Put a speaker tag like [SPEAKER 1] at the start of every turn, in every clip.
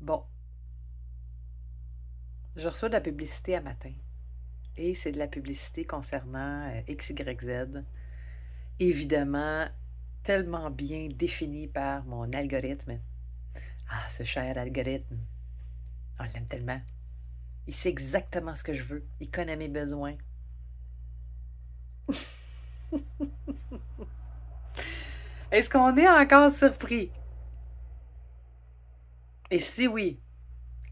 [SPEAKER 1] Bon, je reçois de la publicité à matin. Et c'est de la publicité concernant XYZ. Évidemment, tellement bien définie par mon algorithme. Ah, ce cher algorithme. On l'aime tellement. Il sait exactement ce que je veux. Il connaît mes besoins. Est-ce qu'on est encore surpris? Et si oui,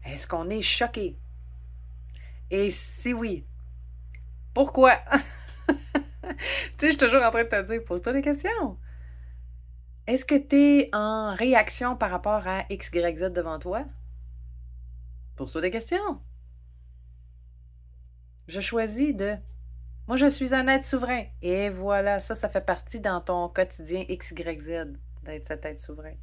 [SPEAKER 1] est-ce qu'on est choqué? Et si oui, pourquoi? Tu sais, je suis toujours en train de te dire, pose-toi des questions. Est-ce que tu es en réaction par rapport à X, Y, Z devant toi? Pose-toi des questions. Je choisis de... Moi, je suis un être souverain. Et voilà, ça fait partie dans ton quotidien X, Y, Z, d'être cet être souverain.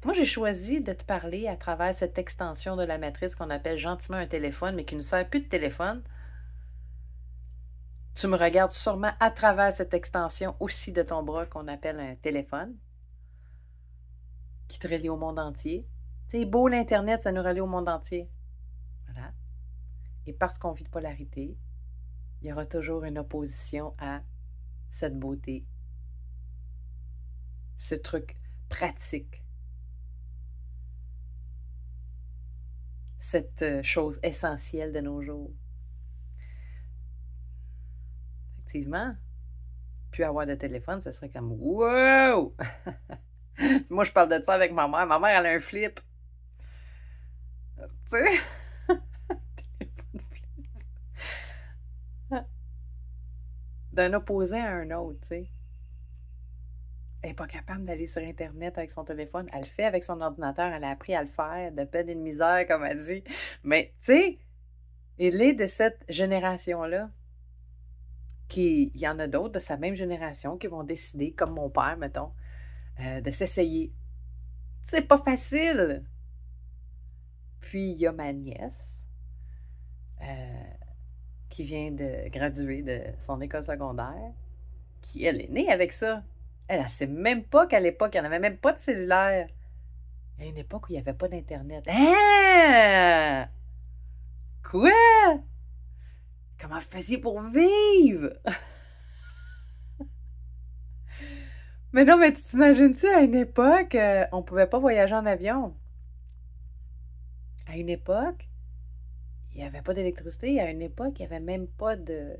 [SPEAKER 1] Moi, j'ai choisi de te parler à travers cette extension de la matrice qu'on appelle gentiment un téléphone, mais qui ne sert plus de téléphone. Tu me regardes sûrement à travers cette extension aussi de ton bras qu'on appelle un téléphone, qui te relie au monde entier. C'est beau l'Internet, ça nous relie au monde entier. Voilà. Et parce qu'on vit de polarité, il y aura toujours une opposition à cette beauté, ce truc pratique, cette chose essentielle de nos jours. Effectivement, plus avoir de téléphone, ce serait comme wow! Moi, je parle de ça avec ma mère. Ma mère, elle a un flip. Tu sais? D'un opposé à un autre, tu sais. Elle n'est pas capable d'aller sur Internet avec son téléphone. Elle le fait avec son ordinateur. Elle a appris à le faire de peine et de misère, comme elle dit. Mais, tu sais, il est de cette génération-là il y en a d'autres de sa même génération qui vont décider, comme mon père, mettons, de s'essayer. C'est pas facile. Puis, il y a ma nièce euh, qui vient de graduer de son école secondaire, qui, elle, est née avec ça. Elle ne sait même pas qu'à l'époque, il n'y en avait même pas de cellulaire. Il y a une époque où il n'y avait pas d'Internet. Hein? Quoi? Comment vous faisiez pour vivre? Mais non, mais tu t'imagines-tu, à une époque, on pouvait pas voyager en avion. À une époque, il n'y avait pas d'électricité. À une époque, il n'y avait même pas de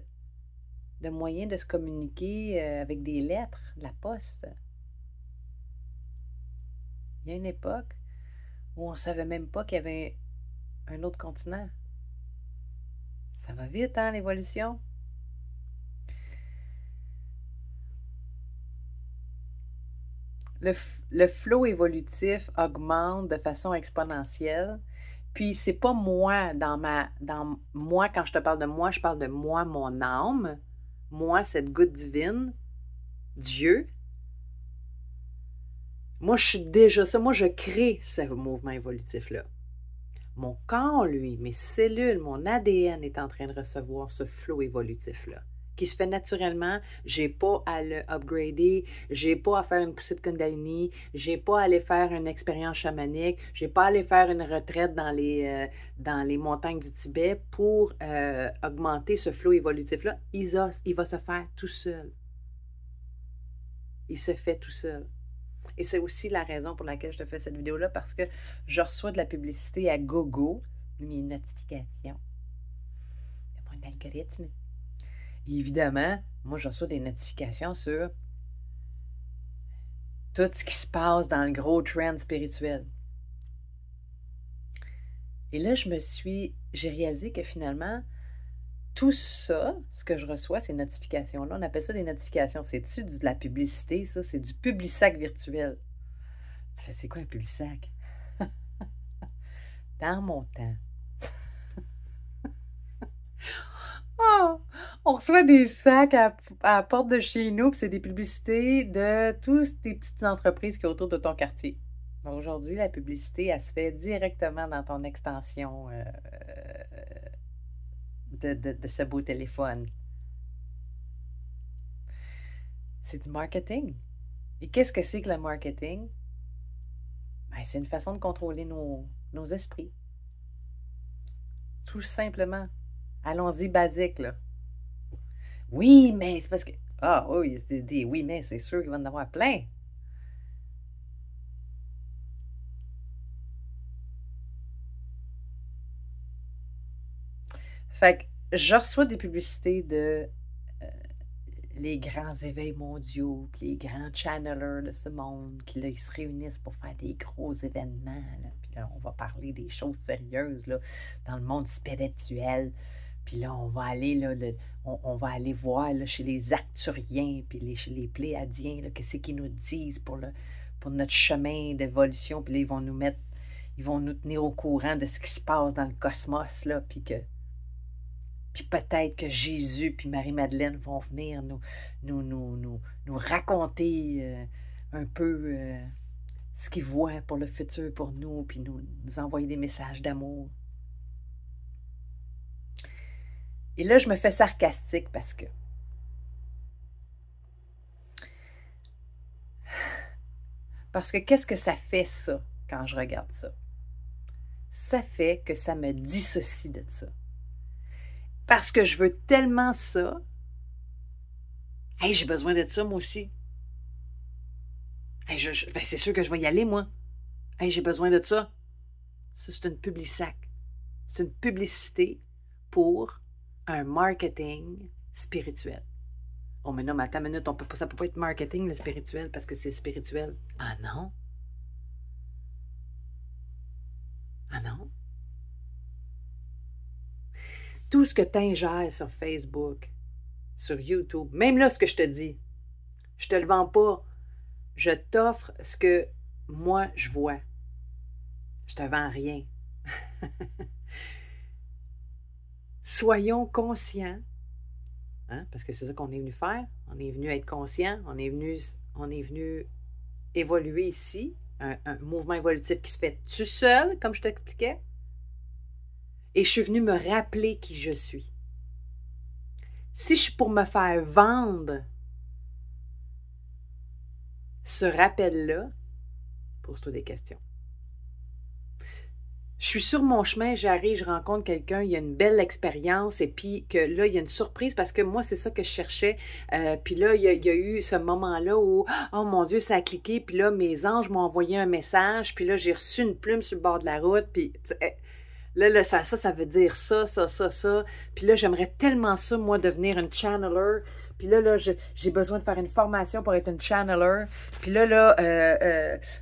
[SPEAKER 1] moyen de se communiquer avec des lettres, de la poste. Il y a une époque où on ne savait même pas qu'il y avait un autre continent. Ça va vite, hein, l'évolution? Le flow évolutif augmente de façon exponentielle. Puis c'est pas moi dans moi quand je te parle de moi, je parle de moi, mon âme, moi, cette goutte divine, Dieu. Moi, je suis déjà ça. Moi, je crée ce mouvement évolutif-là. Mon corps, lui, mes cellules, mon ADN est en train de recevoir ce flow évolutif-là, qui se fait naturellement. J'ai pas à le upgrader, j'ai pas à faire une poussée de Kundalini, j'ai pas à aller faire une expérience chamanique, j'ai pas à aller faire une retraite dans les montagnes du Tibet pour augmenter ce flow évolutif-là. Il va se faire tout seul. Il se fait tout seul. Et c'est aussi la raison pour laquelle je te fais cette vidéo-là, parce que je reçois de la publicité à gogo, mes notifications, de mon algorithme. Et évidemment, moi, je reçois des notifications sur tout ce qui se passe dans le gros trend spirituel. Et là, j'ai réalisé que finalement, tout ça, ce que je reçois, ces notifications-là, on appelle ça des notifications. C'est-tu de la publicité, ça? C'est du Publisac virtuel. Tu fais, c'est quoi un Publisac? Dans mon temps. Oh, on reçoit des sacs à la porte de chez nous, puis c'est des publicités de toutes les petites entreprises qui sont autour de ton quartier. Aujourd'hui, la publicité, elle se fait directement dans ton extension de ce beau téléphone. C'est du marketing. Et qu'est-ce que c'est que le marketing? Ben, c'est une façon de contrôler nos esprits. Tout simplement. Allons-y basique, là. Oui, mais c'est parce que... Ah oui, c'est des oui, mais c'est sûr qu'il va en avoir plein. Fait que je reçois des publicités de les grands éveils mondiaux, puis les grands channelers de ce monde, qui là, ils se réunissent pour faire des gros événements. Là. Puis là, on va parler des choses sérieuses là, dans le monde spirituel. Puis là, on va aller, là, on va aller voir là, chez les Arcturiens, puis chez les Pléiadiens, qu'est-ce qu'ils nous disent pour notre chemin d'évolution. Puis là, ils vont nous tenir au courant de ce qui se passe dans le cosmos, là, puis peut-être que Jésus puis Marie-Madeleine vont venir nous raconter un peu ce qu'ils voient pour le futur pour nous, puis nous envoyer des messages d'amour. Et là, je me fais sarcastique parce que qu'est-ce que ça fait, ça, quand je regarde ça? Ça fait que ça me dissocie de ça. Parce que je veux tellement ça. Hey, j'ai besoin de ça, moi aussi. Hey, ben, c'est sûr que je vais y aller, moi. Hey, j'ai besoin de ça. Ça, c'est une publisac. C'est une publicité pour un marketing spirituel. Oh, mais non, mais attends une minute, ça peut pas être marketing, le spirituel, parce que c'est spirituel. Ah non? Ah non? Tout ce que tu ingères sur Facebook, sur YouTube, même là, ce que je te dis, je te le vends pas. Je t'offre ce que moi, je vois. Je te vends rien. Soyons conscients, hein, parce que c'est ça qu'on est venu faire. On est venu être conscient, on est venu évoluer ici, un mouvement évolutif qui se fait tout seul, comme je t'expliquais. Et je suis venue me rappeler qui je suis. Si je suis pour me faire vendre ce rappel-là, pose-toi des questions. Je suis sur mon chemin, j'arrive, je rencontre quelqu'un, il y a une belle expérience et puis que là, il y a une surprise parce que moi, c'est ça que je cherchais. Puis là, il y a eu ce moment-là où, oh mon Dieu, ça a cliqué. Puis là, mes anges m'ont envoyé un message. Puis là, j'ai reçu une plume sur le bord de la route. Puis là ça veut dire ça. Puis là, j'aimerais tellement ça, moi, devenir une channeler. Puis là, j'ai besoin de faire une formation pour être une channeler. Puis là,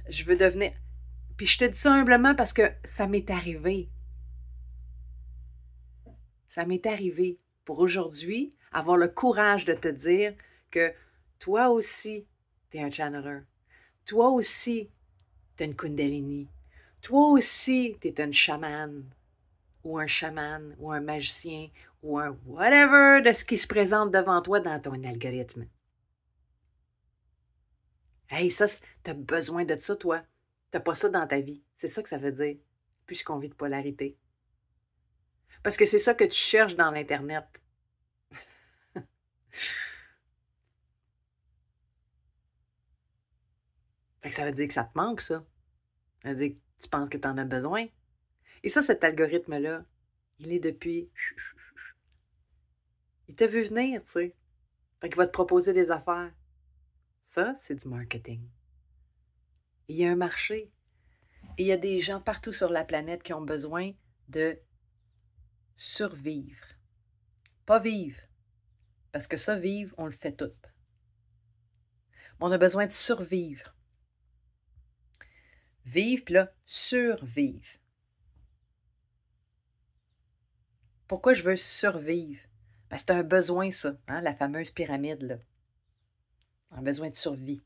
[SPEAKER 1] je veux devenir... Puis je te dis ça humblement parce que ça m'est arrivé. Ça m'est arrivé pour aujourd'hui avoir le courage de te dire que toi aussi, tu es un channeler. Toi aussi, tu es une kundalini. Toi aussi, tu es une chamane ou un chaman ou un magicien ou un whatever de ce qui se présente devant toi dans ton algorithme. Hey, ça, tu as besoin de ça, toi. T'as pas ça dans ta vie. C'est ça que ça veut dire, puisqu'on vit de polarité. Parce que c'est ça que tu cherches dans l'Internet. Fait que ça veut dire que ça te manque, ça. Ça veut dire que tu penses que tu en as besoin. Et ça, cet algorithme-là, il est depuis... Il t'a vu venir, tu sais. Fait qu'il va te proposer des affaires. Ça, c'est du marketing. Il y a un marché. Et il y a des gens partout sur la planète qui ont besoin de survivre. Pas vivre. Parce que ça, vivre, on le fait tout. Mais on a besoin de survivre. Vivre, puis là, survivre. Pourquoi je veux survivre? Ben, c'est un besoin, ça, hein, la fameuse pyramide, là. Un besoin de survie.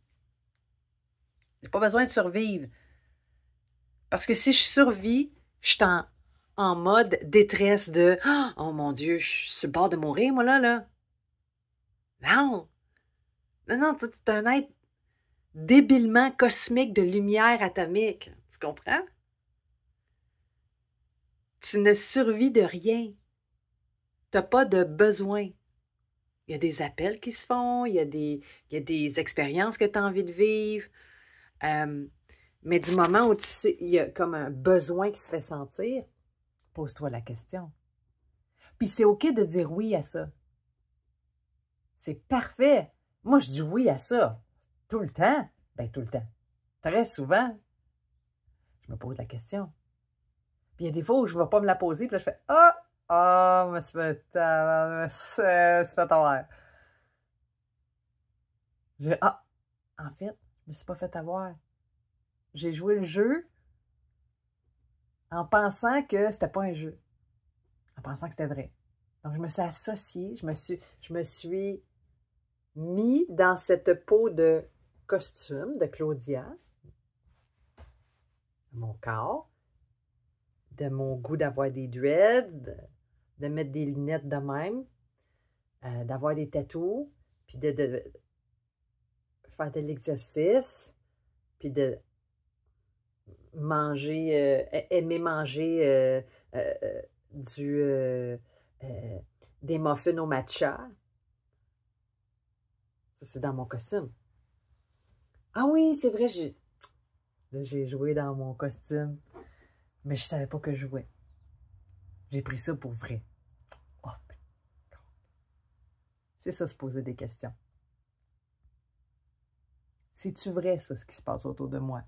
[SPEAKER 1] J'ai pas besoin de survivre. Parce que si je survis, je suis en mode détresse de « Oh mon Dieu, je suis sur le bord de mourir, moi, là. » Non! Non, tu es un être débilement cosmique de lumière atomique. Tu comprends? Tu ne survis de rien. Tu n'as pas de besoin. Il y a des appels qui se font, il y a des expériences que tu as envie de vivre. Mais du moment où tu sais, il y a comme un besoin qui se fait sentir, pose-toi la question. Puis c'est OK de dire oui à ça. C'est parfait. Moi, je dis oui à ça. Tout le temps. Ben, tout le temps. Très souvent. Je me pose la question. Puis il y a des fois où je ne vais pas me la poser, puis là, je fais ah! Ah, me suis fait avoir. Ah! En fait, je me suis pas fait avoir. J'ai joué le jeu en pensant que c'était pas un jeu. En pensant que c'était vrai. Donc, je me suis associée, je me suis mis dans cette peau de costume de Claudia, de mon corps, de mon goût d'avoir des dreads, de mettre des lunettes de même, d'avoir des tatous, puis de faire de l'exercice, puis de manger, aimer manger du, des muffins au matcha. Ça, c'est dans mon costume. Ah oui, c'est vrai, j'ai joué dans mon costume, mais je savais pas que je jouais. J'ai pris ça pour vrai. Oh, c'est ça, se poser des questions. C'est-tu vrai, ça, ce qui se passe autour de moi?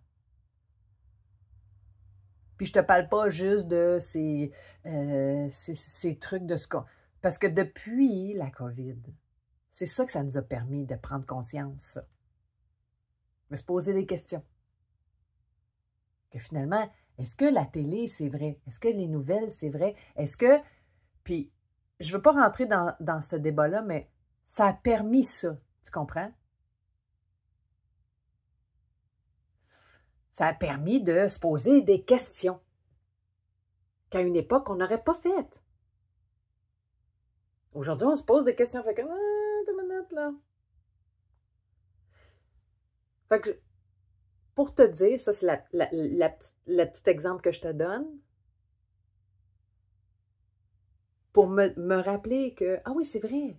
[SPEAKER 1] Puis je te parle pas juste de ces trucs de ce qu'on... Parce que depuis la COVID, c'est ça que ça nous a permis de prendre conscience. De se poser des questions. Que finalement, est-ce que la télé, c'est vrai? Est-ce que les nouvelles, c'est vrai? Est-ce que... Puis, je ne veux pas rentrer dans ce débat-là, mais ça a permis ça. Tu comprends? Ça a permis de se poser des questions qu'à une époque, on n'aurait pas faites. Aujourd'hui, on se pose des questions. Fait que, deux minutes, là. Fait que, pour te dire, ça, c'est le petit exemple que je te donne, pour me rappeler que, ah oui, c'est vrai,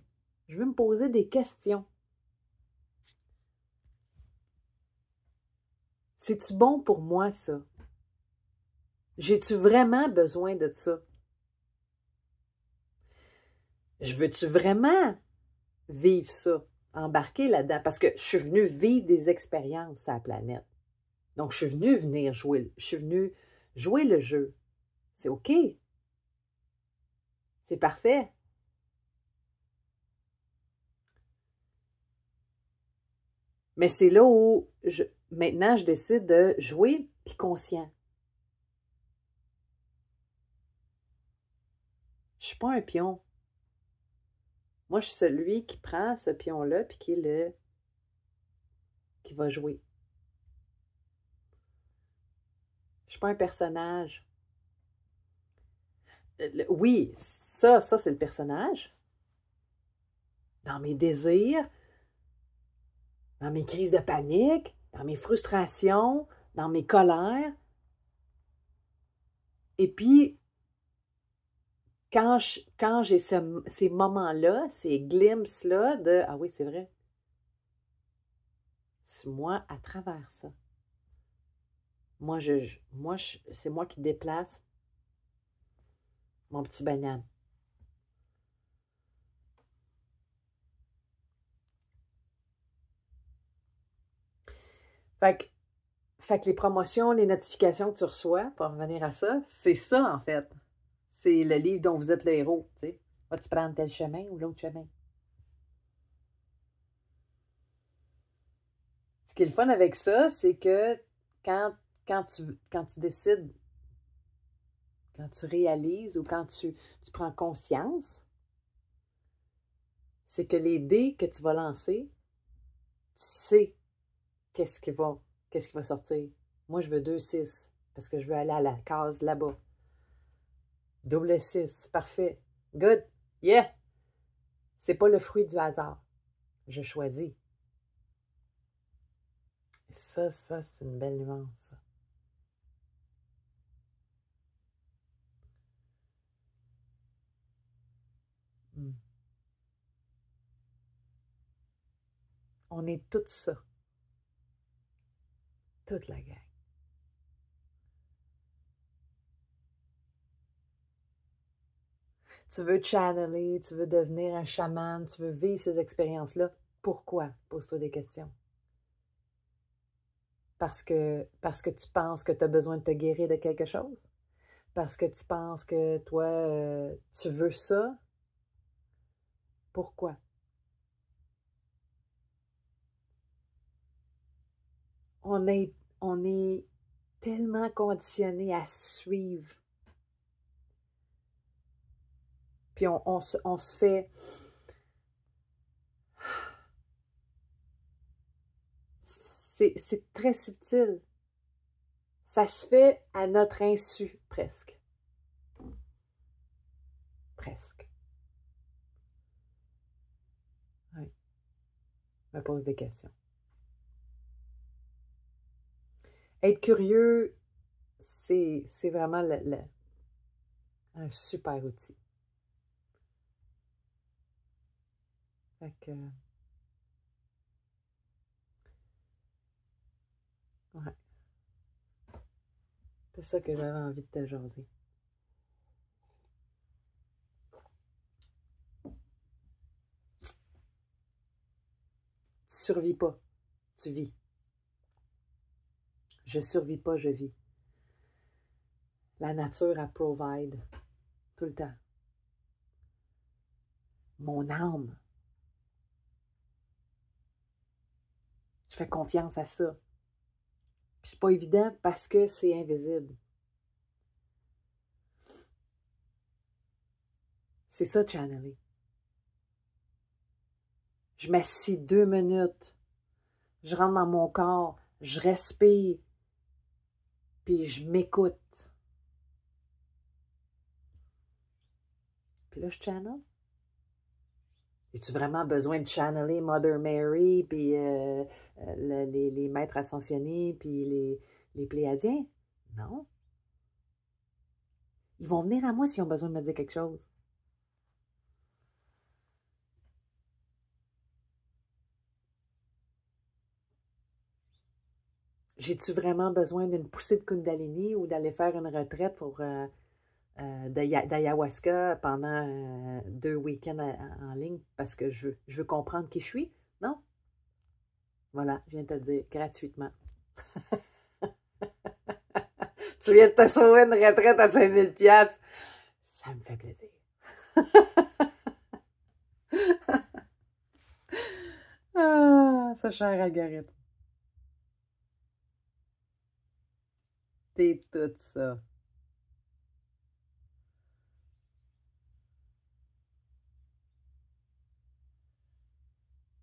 [SPEAKER 1] je veux me poser des questions. C'est-tu bon pour moi, ça? J'ai-tu vraiment besoin de ça? Je veux-tu vraiment vivre ça? Embarquer là-dedans? Parce que je suis venue vivre des expériences à la planète. Donc, je suis venue jouer le jeu. C'est OK. C'est parfait. Mais c'est là où maintenant, je décide de jouer puis conscient. Je suis pas un pion. Moi, je suis celui qui prend ce pion-là puis qui va jouer. Je suis pas un personnage. Oui, ça c'est le personnage. Dans mes désirs, dans mes crises de panique, dans mes frustrations, dans mes colères. Et puis, quand j'ai ces moments-là, ces glimpses-là de « Ah oui, c'est vrai. » C'est moi à travers ça. Moi, c'est moi qui déplace mon petit banane. Fait que les promotions, les notifications que tu reçois, pour revenir à ça, c'est ça, en fait. C'est le livre dont vous êtes le héros, tu sais. Vas-tu prendre tel chemin ou l'autre chemin? Ce qui est le fun avec ça, c'est que quand tu décides, quand tu réalises ou quand tu prends conscience, c'est que les dés que tu vas lancer, tu sais qu'est-ce qui va sortir. Moi, je veux 2-6 parce que je veux aller à la case là-bas. Double 6, parfait. Good. Yeah! C'est pas le fruit du hasard. Je choisis. Et ça, c'est une belle nuance, ça. Mm. On est tout ça. Toute la gang. Tu veux channeler, tu veux devenir un chaman, tu veux vivre ces expériences-là. Pourquoi? Pose-toi des questions. Parce que tu penses que tu as besoin de te guérir de quelque chose? Parce que tu penses que toi, tu veux ça? Pourquoi? On est tellement conditionné à suivre. Puis on se fait... C'est très subtil. Ça se fait à notre insu, presque. Presque. Oui. Je me pose des questions. Être curieux, c'est vraiment un super outil. Fait que, ouais. C'est ça que j'avais envie de te jaser. Tu survis pas, tu vis. Je survis pas, je vis. La nature, elle provide tout le temps. Mon âme, je fais confiance à ça. Puis c'est pas évident parce que c'est invisible. C'est ça, channeler. Je m'assis 2 minutes, je rentre dans mon corps, je respire, puis je m'écoute. Puis là, je channel. As-tu vraiment besoin de channeler Mother Mary, puis les maîtres ascensionnés, puis les Pléiadiens? Non. Ils vont venir à moi s'ils ont besoin de me dire quelque chose. J'ai-tu vraiment besoin d'une poussée de Kundalini ou d'aller faire une retraite pour d'ayahuasca pendant 2 week-ends en ligne parce que je veux comprendre qui je suis? Non. Voilà, je viens de te le dire gratuitement. Tu viens de te sauver une retraite à 5000$. Ça me fait plaisir. Ah, ce cher algorithme. T'es tout ça.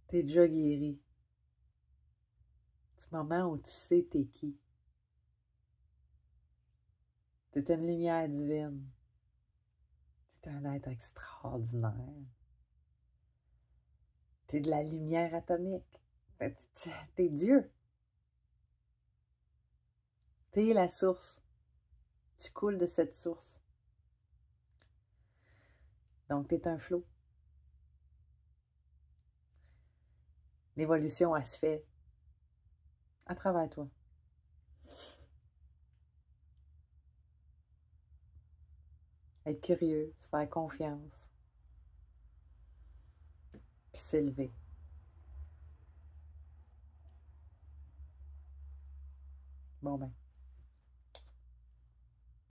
[SPEAKER 1] T'es déjà guéri. Du moment où tu sais t'es qui. T'es une lumière divine. T'es un être extraordinaire. T'es de la lumière atomique. T'es Dieu. T'es la source. Tu coules de cette source. Donc, t'es un flot. L'évolution, elle se fait à travers toi. Être curieux, se faire confiance, puis s'élever. Bon ben.